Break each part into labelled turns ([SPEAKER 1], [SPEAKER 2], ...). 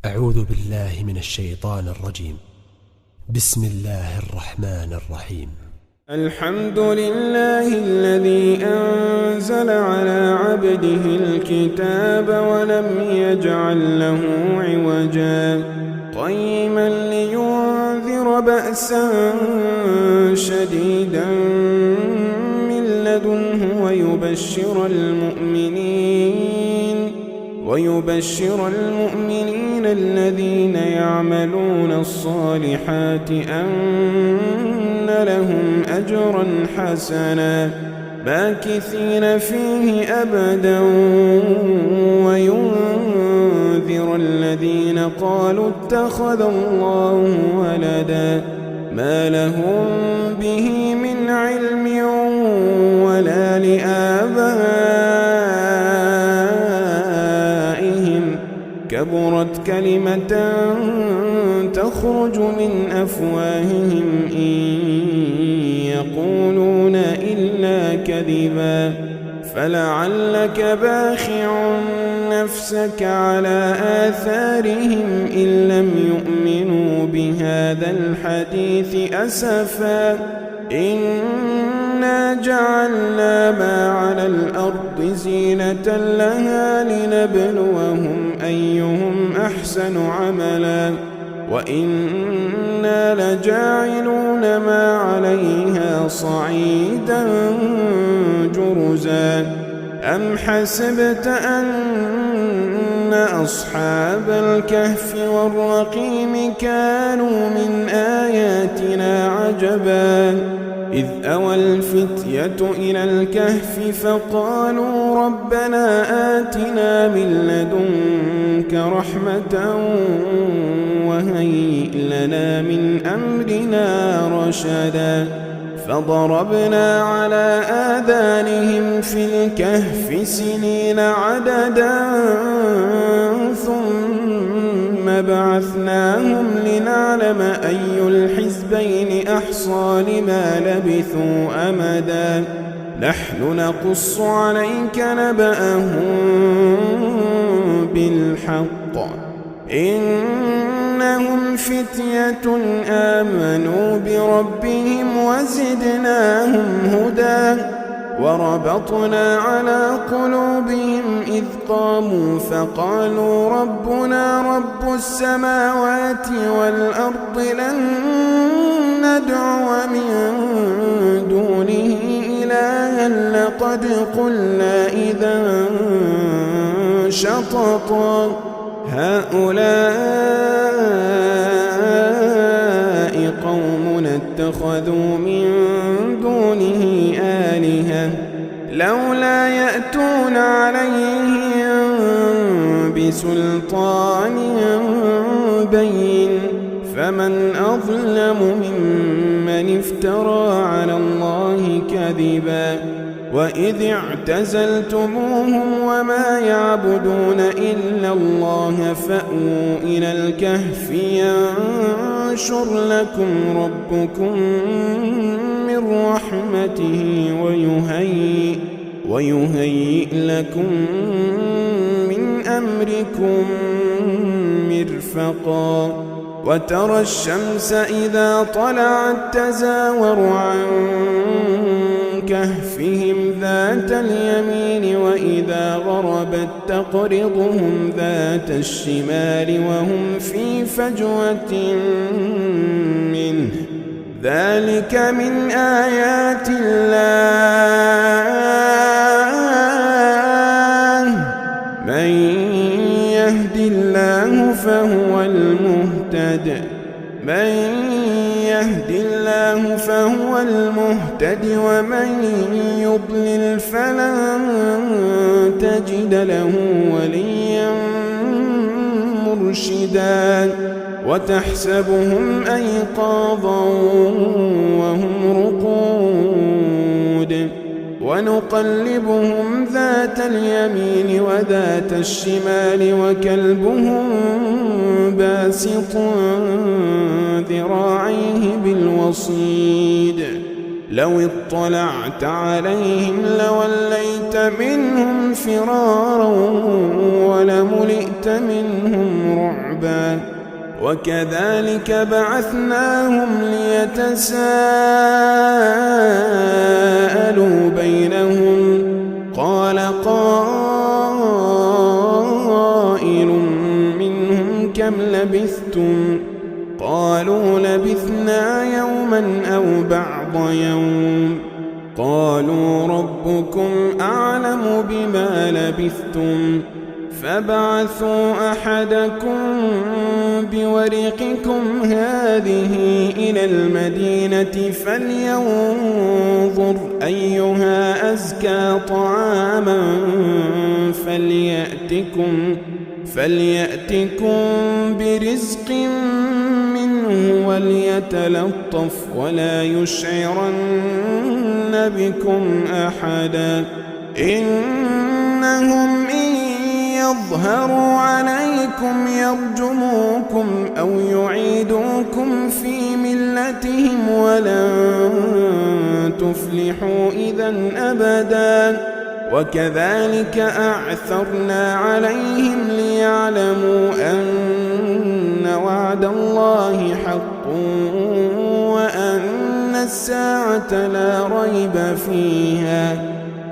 [SPEAKER 1] أعوذ بالله من الشيطان الرجيم. بسم الله الرحمن الرحيم.
[SPEAKER 2] الحمد لله الذي أنزل على عبده الكتاب ولم يجعل له عوجا قيما لينذر بأسا شديدا من لدنه ويبشر المؤمنين الذين يعملون الصالحات أن لهم أجرا حسنا ماكثين فيه أبدا وينذر الذين قالوا اتخذ الله ولدا ما لهم به من علم ولا لآبائهم كبرت كلمة تخرج من أفواههم إن يقولون إلا كذبا فلعلك باخع نفسك على آثارهم إن لم يؤمنوا بهذا الحديث أسفا إنا جعلنا ما على الأرض زينة لها لنبلوهم أيهم أحسن عملا وإنا لجاعلون ما عليها صعيدا جرزا أم حسبت أن أصحاب الكهف والرقيم كانوا من آياتنا عجبا إذ أوى الفتية إلى الكهف فقالوا ربنا آتنا من لدنك رحمة وهيئ لنا من أمرنا رشدا فضربنا على آذانهم في الكهف سنين عددا ثم بعثناهم لنعلم أي الحزبين أحصى لما لبثوا أمدا نحن نقص عليك نبأهم بالحق إنهم فتية آمنوا بربهم وزدناهم هدى وربطنا على قلوبهم إذ قاموا فقالوا ربنا رب السماوات والأرض لن ندعو من دونه إلها لقد قلنا إذا شططا هؤلاء قومنا اتخذوا من دونه آلهة لولا يأتون عليهم بسلطان بين فمن أظلم ممن افترى على الله كذبا وإذ اعتزلتموهم وما يعبدون إلا الله فأووا إلى الكهف ينشر لكم ربكم من رحمته ويهيئ لكم من أمركم مرفقا وترى الشمس إذا طلعت تزاور عن كهفهم ذات اليمين وإذا غربت تقرضهم ذات الشمال وهم في فجوة منه ذلك من آيات الله من يهد الله فهو المهتد ومن يضلل فلن تجد له وليا مرشدا وتحسبهم أيقاظا وهم رقود ونقلبهم ذات اليمين وذات الشمال وكلبهم باسط ذراعيه بالوصيد لو اطلعت عليهم لوليت منهم فرارا ولملئت منهم رعبا رعبا وكذلك بعثناهم ليتساءلوا بينهم قال قائل منهم كم لبثتم قالوا لبثنا يوما أو بعض يوم قالوا ربكم أعلم بما لبثتم فابعثوا أحدكم بورقكم هذه إلى المدينة فلينظر أيها أزكى طعاما فليأتكم برزق منه وليتلطف ولا يشعرن بكم أحدا إنهم إن يظهروا عليكم يرجموكم أو يعيدوكم في ملتهم ولن تفلحوا إذا أبدا وكذلك أعثرنا عليهم ليعلموا أن وعد الله حق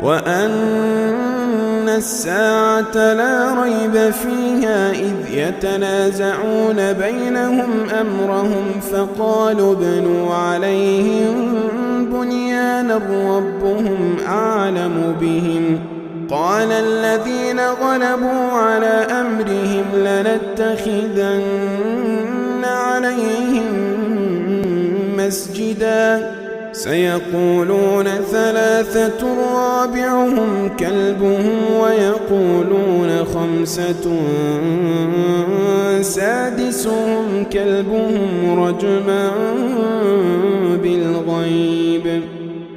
[SPEAKER 2] وأن الساعة لا ريب فيها إذ يتنازعون بينهم أمرهم فقالوا ابنوا عليهم بنيانا ربهم أعلم بهم قال الذين غلبوا على أمرهم لنتخذن عليهم مسجدا سيقولون ثلاثة رابعهم كلبهم ويقولون خمسة سادسهم كلبهم رجما بالغيب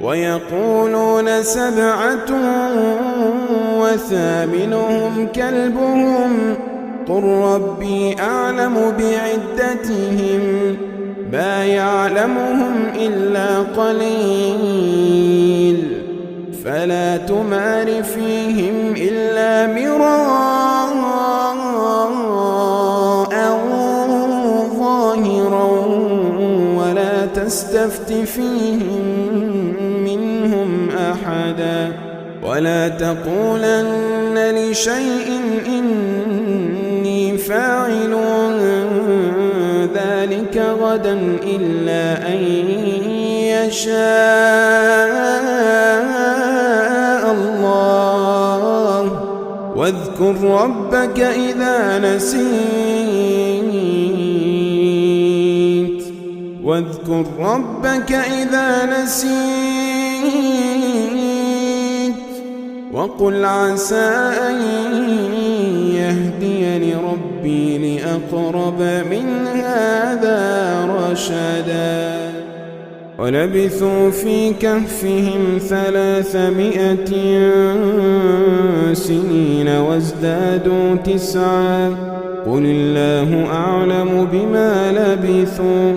[SPEAKER 2] ويقولون سبعة وثامنهم كلبهم قل ربي أعلم بعدتهم ما يعلمهم إلا قليل فلا تمار فيهم إلا مراء ظاهرا ولا تستفت فيهم منهم أحدا ولا تقولن لشيء إني فاعل ذلك غدا إلا أن يشاء الله واذكر ربك إذا نسيت وقل عسى أن يهديني ربي لأقرب من هذا رشدا ولبثوا في كهفهم 300 سنين وازدادوا 9 قل الله أعلم بما لبثوا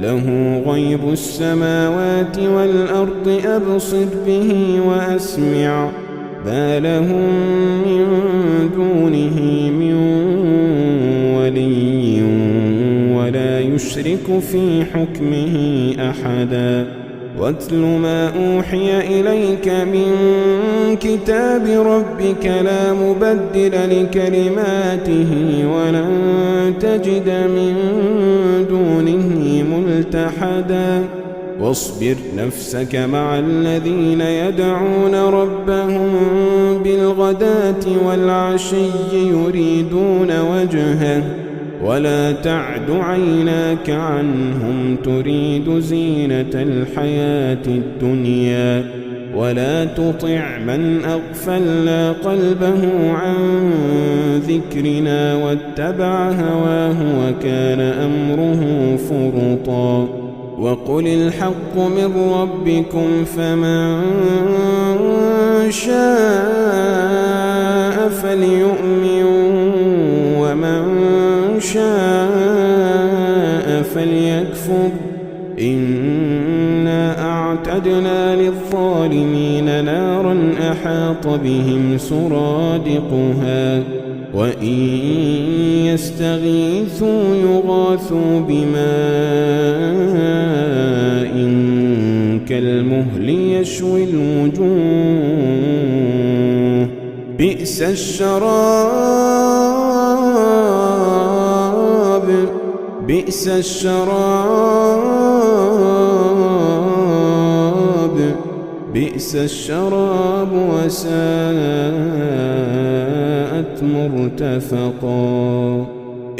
[SPEAKER 2] له غيب السماوات والأرض أبصر به وأسمع ما لهم من دونه من ولي ولا يشرك في حكمه أحدا واتل ما أوحي إليك من كتاب ربك لا مبدل لكلماته ولن تجد من دونه ملتحدا واصبر نفسك مع الذين يدعون ربهم بالغداة والعشي يريدون وجهه ولا تعد عيناك عنهم تريد زينة الحياة الدنيا ولا تطع من أغفلنا قلبه عن ذكرنا واتبع هواه وكان أمره فرطا وقل الحق من ربكم فمن شاء فليؤمن ومن شاء فليكفر إنا أعتدنا للظالمين نارا أحاط بهم سرادقها وإن يستغيثوا يغاثوا بماء كالمهل يشوي الوجوه بئس الشراب بئس الشراب بئس الشراب وساءت مرتفقا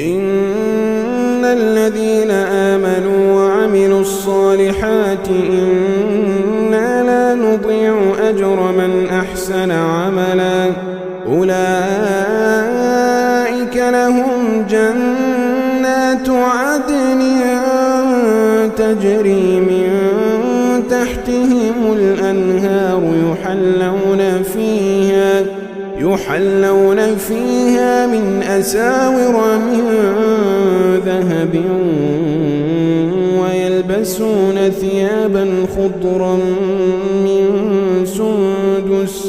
[SPEAKER 2] إن الذين آمنوا وعملوا الصالحات إنا لا نضيع أجر من أحسن عملا أولئك لهم جنات عدن تجري من تحتهم الأنهار يحلون فيها من أساور من ذهب ويلبسون ثيابا خضرا من سندس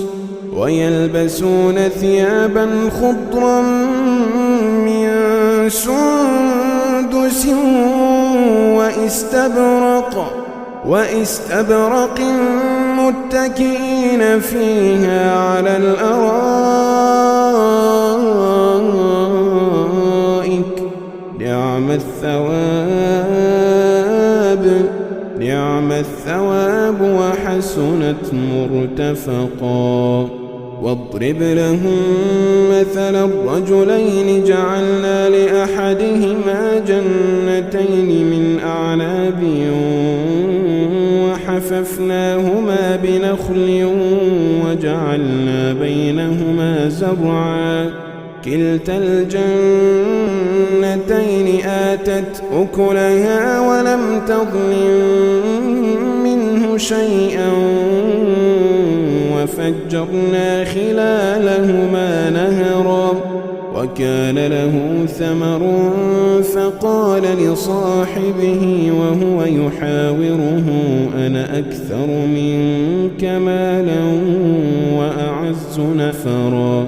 [SPEAKER 2] واستبرق متكئين فيها على الأرائك نعم الثواب وحسنت مرتفقا واضرب لهم مثلا الرجلين جعلنا لأحدهما جنتين من أعناب وحففناهما بنخل وجعلنا بينهما زرعا كلتا الجنتين آتت أكلها ولم تظلم منه شيئا وفجرنا خلالهما نهرا وكان له ثمر فقال لصاحبه وهو يحاوره أنا أكثر منك مالا وأعز نفرا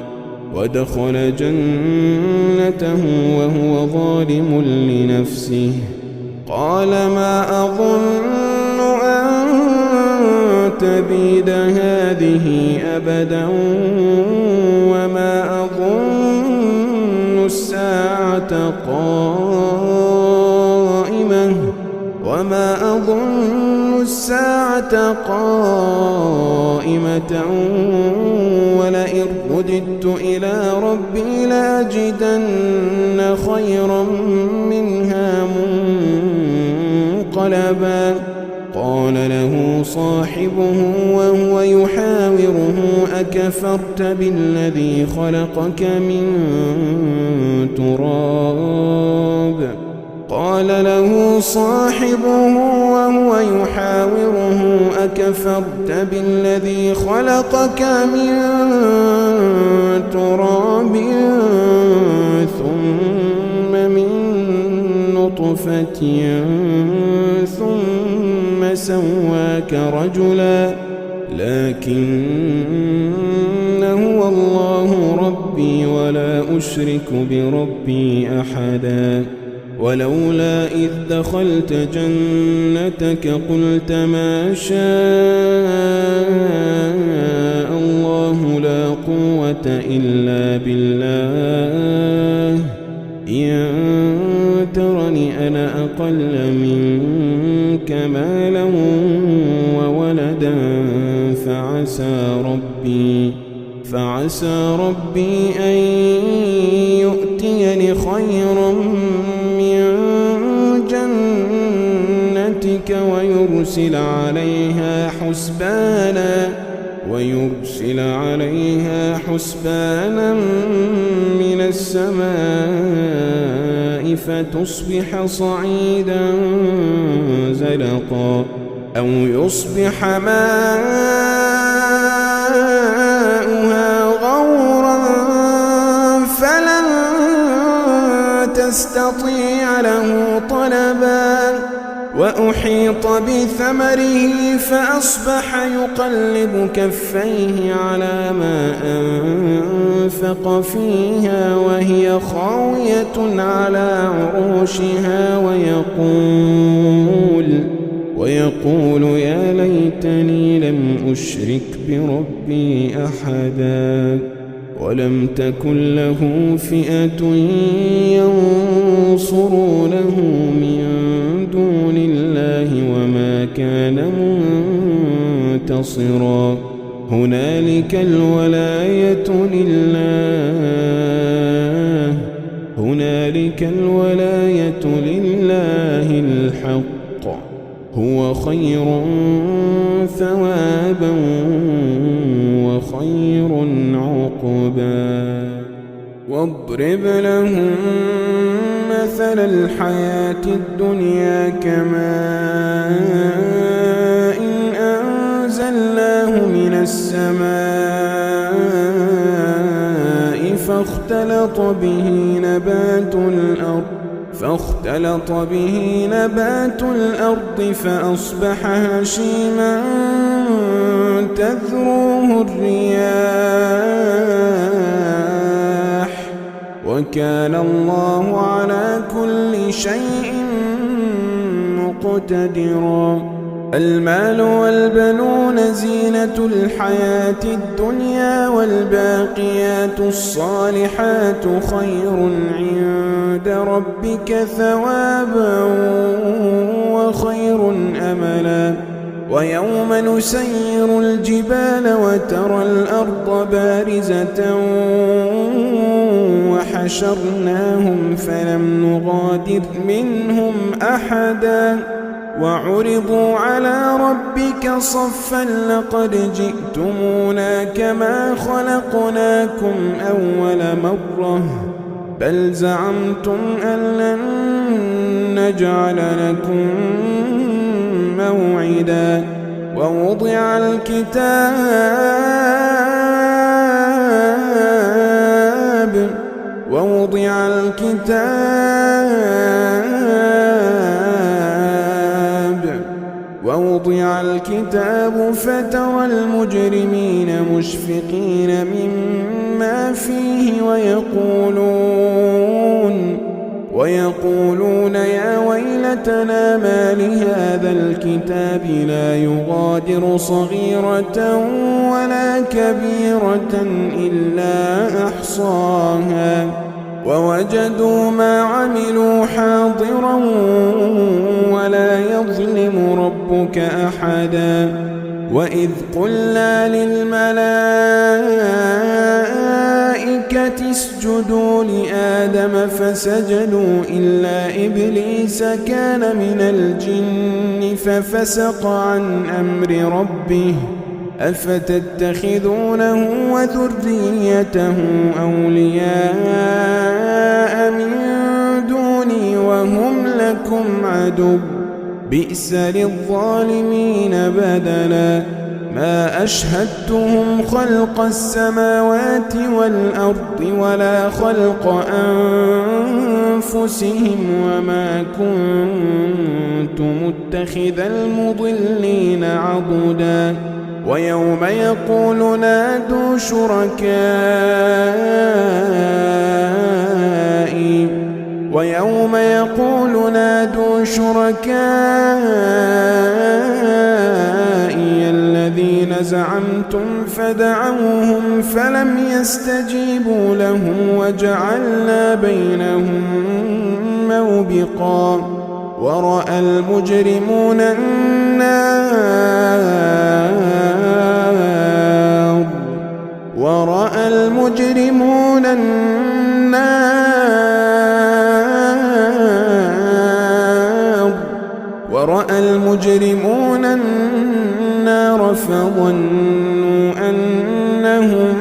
[SPEAKER 2] ودخل جنته وهو ظالم لنفسه قال ما أظن أن تبيد هذه أبدا وما أظن الساعة قائمة ولئن رددت إلى ربي لأجدن خيرا منها منقلبا قال له صاحبه وهو يحاوره أكفرت بالذي خلقك من تراب قال له صاحبه وهو يحاوره أكفرت بالذي خلقك من تراب ثم من نطفة ثم سواك رجلا لكن هو الله ربي ولا أشرك بربي أحدا ولولا إذ دخلت جنتك قلت ما شاء الله لا قوة إلا بالله إن ترني أنا أقل منك مالا وولدا فعسى ربي أن يؤتيني خيرا من جنتك ويرسل عليها حسبانا من السماء فتصبح صعيدا زلقا أو يصبح ماؤها غورا فلن تستطيع له طلبا وأحيط بثمره فأصبح يقلب كفيه على ما أنفق فيها وهي خاوية على عروشها ويقول يا ليتني لم أشرك بربي أحدا ولم تكن له فئة ينصرونه من دون الله وما كان منتصرا هنالك الولاية لله الحق هو خير ثوابا وخير عقبا واضرب لهم مثل الحياة الدنيا كماء أنزلناه من السماء فاختلط به نبات الأرض فأصبح هشيما تذروه الرياح وكان الله على كل شيء مقتدرا المال والبنون زينة الحياة الدنيا والباقيات الصالحات خير عند ربك ثوابا وخير أملا ويوم نسير الجبال وترى الأرض بارزة وحشرناهم فلم نغادر منهم أحدا وعرضوا على ربك صفا لقد جئتمونا كما خلقناكم أول مرة بل زعمتم أن لن نجعل لكم موعدا ووضع الكتاب فترى المجرمين مشفقين مما فيه ويقولون يا ويلتنا ما لهذا الكتاب لا يغادر صغيرة ولا كبيرة إلا أحصاها ووجدوا ما عملوا حاضرا ولا يظلم ربك أحدا وإذ قلنا للملائكة اسجدوا لآدم فسجدوا إلا إبليس كان من الجن ففسق عن أمر ربه أفتتخذونه وذريته أولياء من دوني وهم لكم عدو بئس للظالمين بدلا ما أشهدتهم خلق السماوات والأرض ولا خلق أنفسهم وما كنت متخذ المضلين عضدا ويوم يقول نادوا شركائي الذين زعمتم فدعوهم فلم يستجيبوا لهم وجعلنا بينهم موبقا ورأى المجرمون النار فظنوا أنهم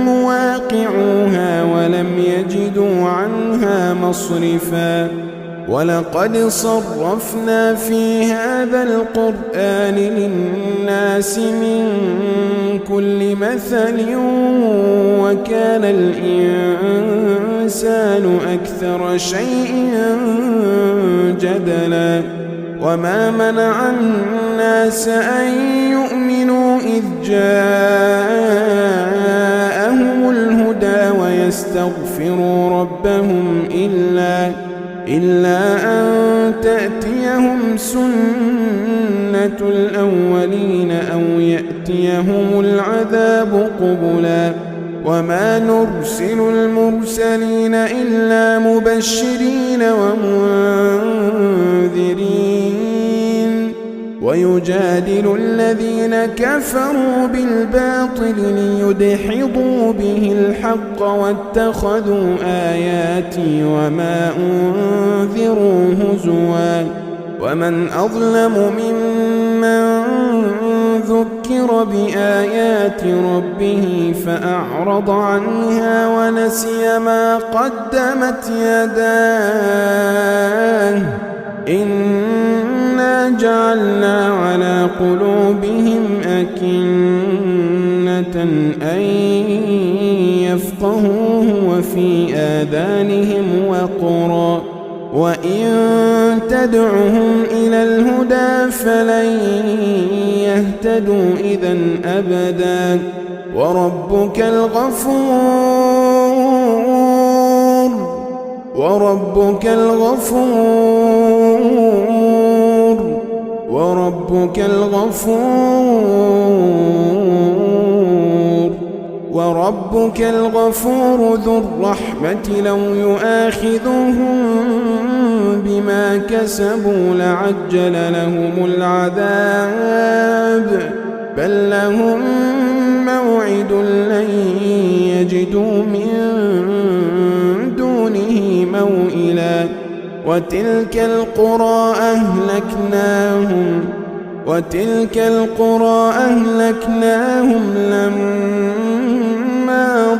[SPEAKER 2] مواقعوها ولم يجدوا عنها مصرفا ولقد صرفنا في هذا القرآن للناس من كل مثل وكان الإنسان أكثر شيء جدلا وما منع الناس أن يؤمنوا إذ جاءهم الهدى ويستغفروا ربهم إلا أن تأتيهم سنة الأولين أو يأتيهم العذاب قبلا وما نرسل المرسلين إلا مبشرين ومنذرين ويجادل الذين كفروا بالباطل ليدحضوا به الحق واتخذوا آياتي وما أنذروا هزوا ومن أظلم ممن ذكر بآيات ربه فأعرض عنها ونسي ما قدمت يداه إنا جعلنا على قلوبهم أكنة أن يفقهوه وفي آذانهم وقرا وإن تدعهم إلى الهدى فلن يهتدوا إذا أبدا وربك الغفور ذو الرحمة لو يؤاخذهم بما كسبوا لعجل لهم العذاب بل لهم موعد لن يجدوا من دونه موئلا وتلك القرى أهلكناهم لما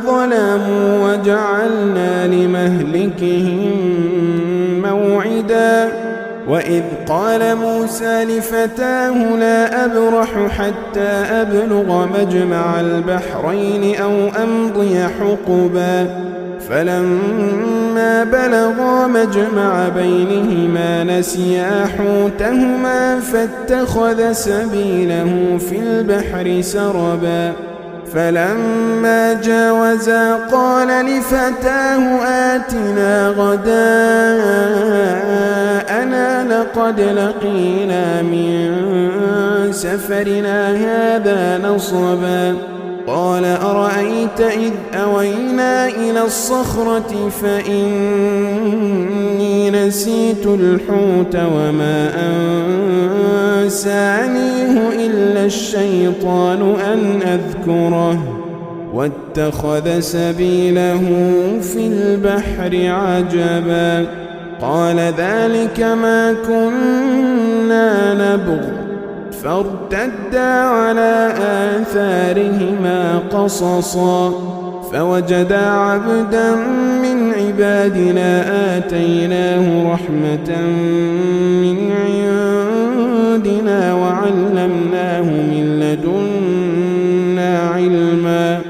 [SPEAKER 2] ظلموا وجعلنا لمهلكهم موعدا وإذ قال موسى لفتاه لا أبرح حتى أبلغ مجمع البحرين أو أمضي حقبا فلما بلغا مجمع بينهما نسيا حوتهما فاتخذ سبيله في البحر سربا فلما جاوزا قال لفتاه آتنا غداءنا لقد لقينا من سفرنا هذا نصبا قال أرأيت إذ أوينا إلى الصخرة فإني نسيت الحوت وما أنسانيه إلا الشيطان أن أذكره واتخذ سبيله في البحر عجبا قال ذلك ما كنا نبغ فارتدا على آثارهما قصصا فوجدا عبدا من عبادنا آتيناه رحمة من عندنا وعلمناه من لدنا علما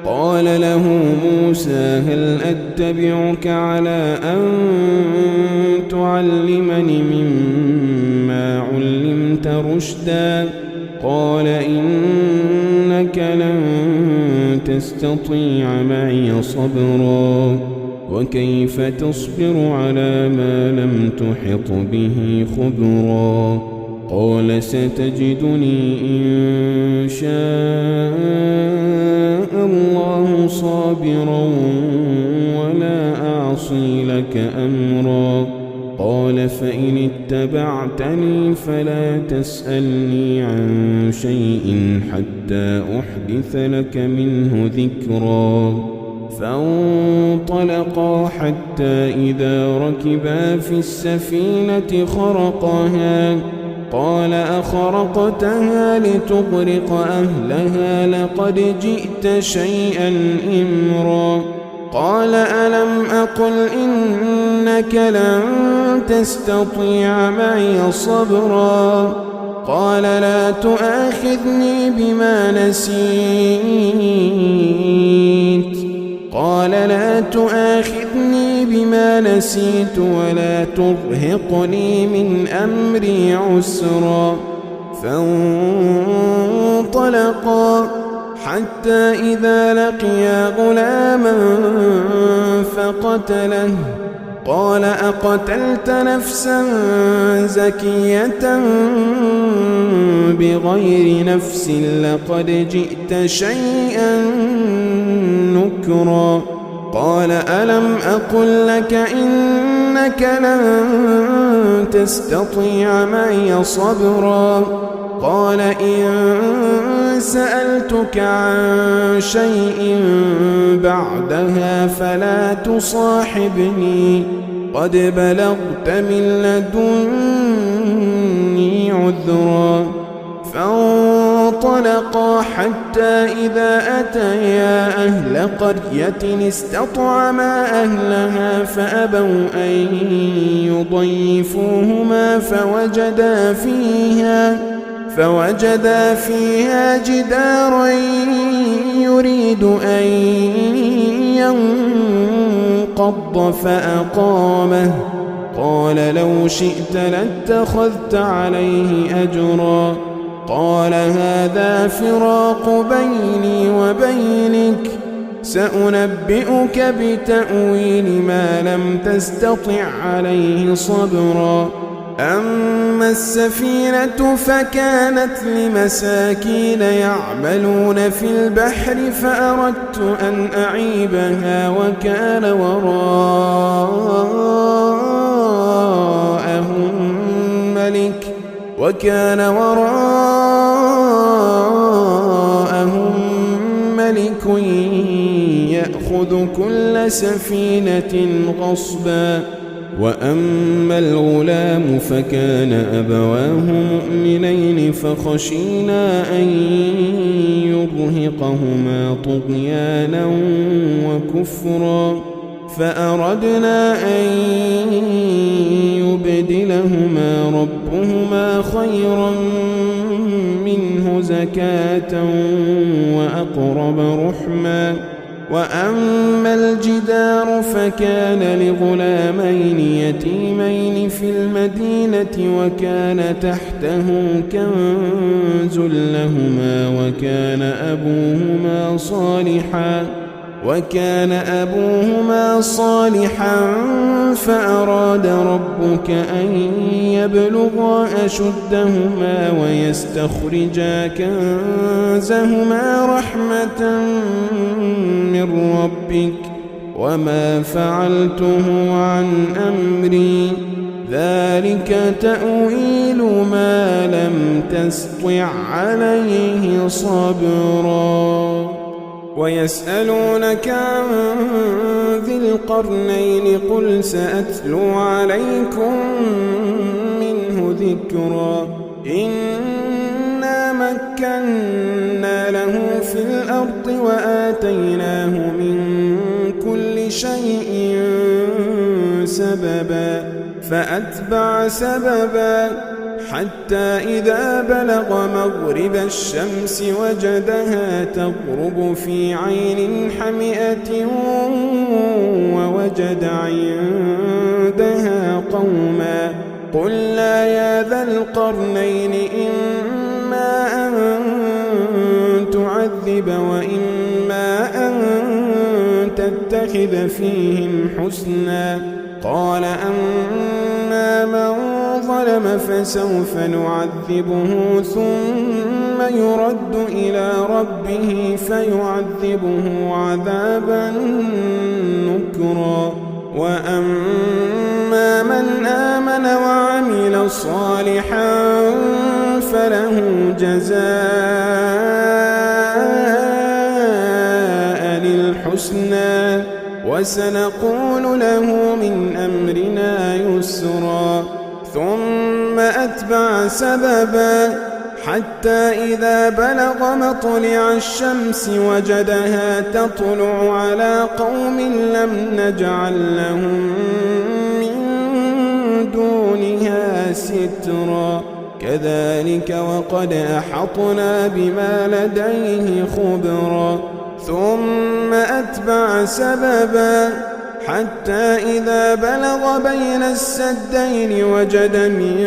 [SPEAKER 2] قال له موسى هل أتبعك على أن تعلمني مما علمت رشدا قال إنك لن تستطيع معي صبرا وكيف تصبر على ما لم تحط به خبرا قال ستجدني إن شاء الله صابرا ولا أعصي لك أمرا قال فإن اتبعتني فلا تسألني عن شيء حتى أحدث لك منه ذكرا فانطلقا حتى إذا ركبا في السفينة خرقها قال أخرقتها لتغرق أهلها لقد جئت شيئا إمرا قال ألم أقل إنك لن تستطيع معي صبرا قال لا تؤاخذني بما نسيت قال لا تؤاخذني بما نسيت ولا ترهقني من أمري عسرا. فانطلقا حتى إذا لقيا غلاما فقتله قال أقتلت نفسا زكية بغير نفس لقد جئت شيئا نكرا. قال ألم أقل لك إنك لن تستطيع معي صبرا. قال إن سألتك عن شيء بعدها فلا تصاحبني قد بلغت من لدني عذرا. فانطلقا حتى إذا أتيا أهل قرية استطعما أهلها فأبوا أن يضيفوهما فوجدا فيها جدارا يريد أن ينقض فأقامه. قال لو شئت لاتخذت عليه أجرا. قال هذا فراق بيني وبينك سأنبئك بتأويل ما لم تستطع عليه صبرا. أما السفينة فكانت لمساكين يعملون في البحر فأردت أن أعيبها وكان وراءهم ملك يأخذ كل سفينة غصبا. وأما الغلام فكان أبواه مؤمنين فخشينا أن يرهقهما طغيانا وكفرا فأردنا أن يبدلهما ربهما خيرا منه زكاة وأقرب رحما. وأما الجدار فكان لغلامين يتيمين في المدينة وكان تحته كنز لهما وكان أبوهما صالحا فأراد ربك أن يبلغا أشدهما ويستخرجا كنزهما رحمة من ربك وما فعلته عن أمري ذلك تأويل ما لم تسطع عليه صبرا. ويسألونك عن ذي القرنين قل سأتلو عليكم منه ذكرا. إنا مكنا له في الأرض وآتيناه من كل شيء سببا فأتبع سببا حتى إذا بلغ مغرب الشمس وجدها تغرب في عين حمئة ووجد عندها قوما قلنا يا ذا القرنين إما أن تعذب وإما أن تتخذ فيهم حسنا. قال أما من ظلم فسوف نعذبه ثم يرد إلى ربه فيعذبه عذابا نكرا. وأما من آمن وعمل صالحا فله جزاء الحسنى وسنقول له من أمرنا يسرا. ثم أتبع سببا حتى إذا بلغ مطلع الشمس وجدها تطلع على قوم لم نجعل لهم من دونها سترا. كذلك وقد أحطنا بما لديه خبرا. ثم أتبع سببا حتى إذا بلغ بين السدين وجد من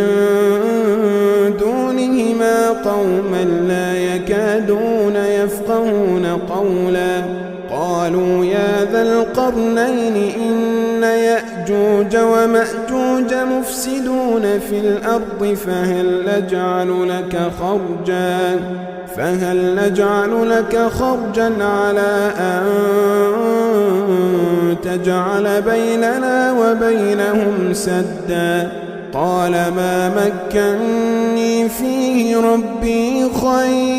[SPEAKER 2] دونهما قوما لا يكادون يفقهون قولا قالوا يا ذا القرنين إن يأجوج ومأجوج مفسدون في الأرض فهل نجعل لك خرجا على أن تجعل بيننا وبينهم سدا قال ما مكني فيه ربي خير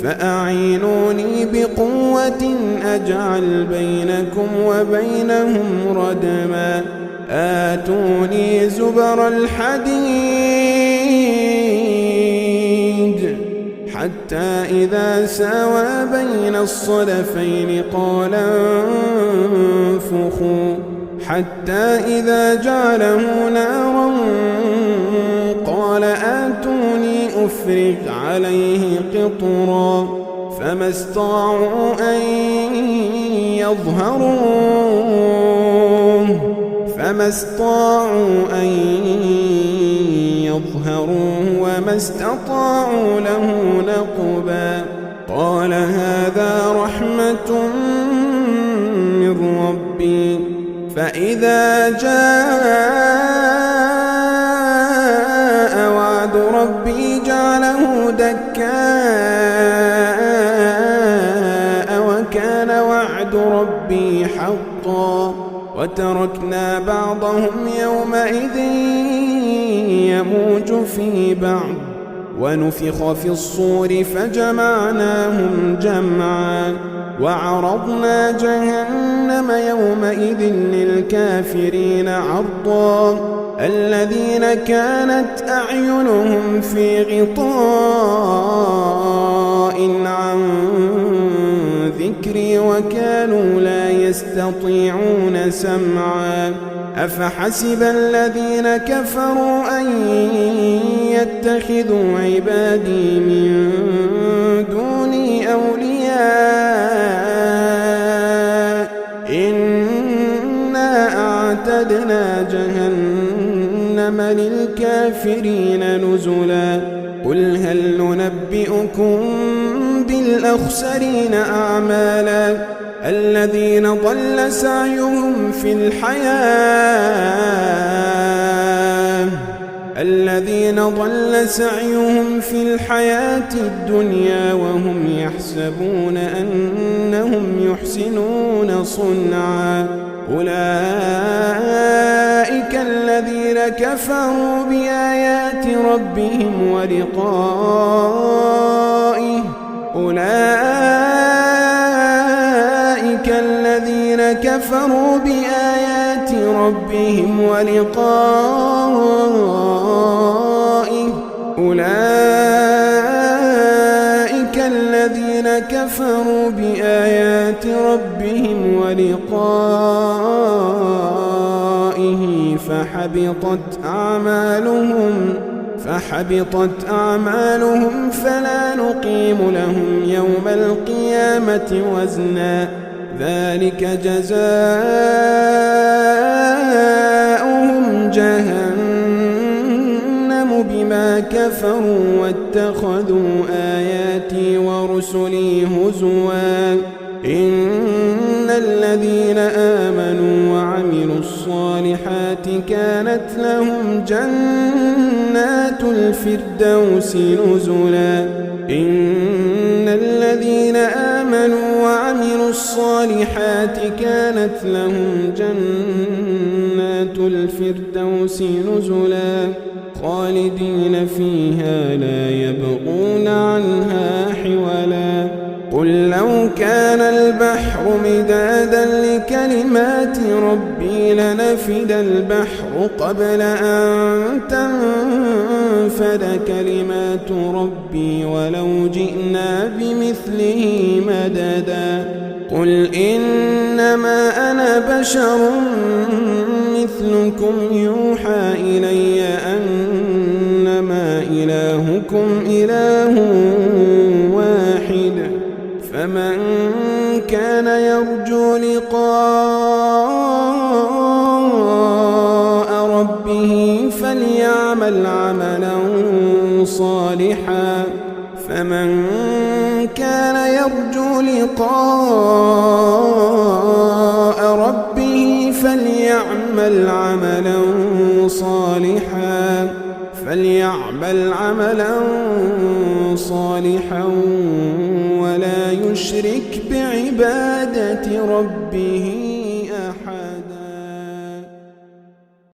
[SPEAKER 2] فأعينوني بقوة أجعل بينكم وبينهم ردما آتوني زبر الحديد حتى إذا ساوى بين الصدفين قال انفخوا حتى إذا جعله نارا قال آتوني أفرغ عليه قطرا فما استطاعوا أن يظهروه وما استطاعوا له نقبا قال هذا رحمة من ربي فإذا جاء وعد ربي جعله دكاء وكان وعد ربي حقا وتركنا بعضهم يومئذ يموج في بعض ونفخ في الصور فجمعناهم جمعا وعرضنا جهنم يومئذ للكافرين عرضا الذين كانت أعينهم في غطاء عن ذكري وكانوا لا يستطيعون سمعا أفحسب الذين كفروا أن يتخذوا عبادي من دوني أولياء إنا أعتدنا جهنم للكافرين نزلا قل هل ننبئكم بالأخسرين أعمالا الذين ضل سعيهم في الحياة الدنيا وهم يحسبون أنهم يحسنون صنعا أولئك الذين كفروا بآيات ربهم ولقائه أولئك الذين كفروا بآيات ربهم ولقائه فحبطت أعمالهم فلا نقيم لهم يوم القيامة وزنا ذلك جزاؤهم جهنم بما كفروا واتخذوا آياتي ورسلي هزوا إن الذين آمنوا وعملوا الصالحات كانت لهم جنات الفردوس نزلا إن الذين آمنوا وعملوا الصالحات كانت لهم جنات الفردوس نزلا خالدين فيها لا يبغون عنها حولا قل لو كان البحر مدادا لكلمات ربي لنفد البحر قبل أن تنفد كلمات ربي ولو جئنا بمثله مددا قل إنما أنا بشر مثلكم يوحى إلي أنما إلهكم إله واحد فمن كان يرجو لقاء ربه فليعمل عملا صالحا فليعمل عملا صالحا ولا يشرك بعبادة ربه أحدا.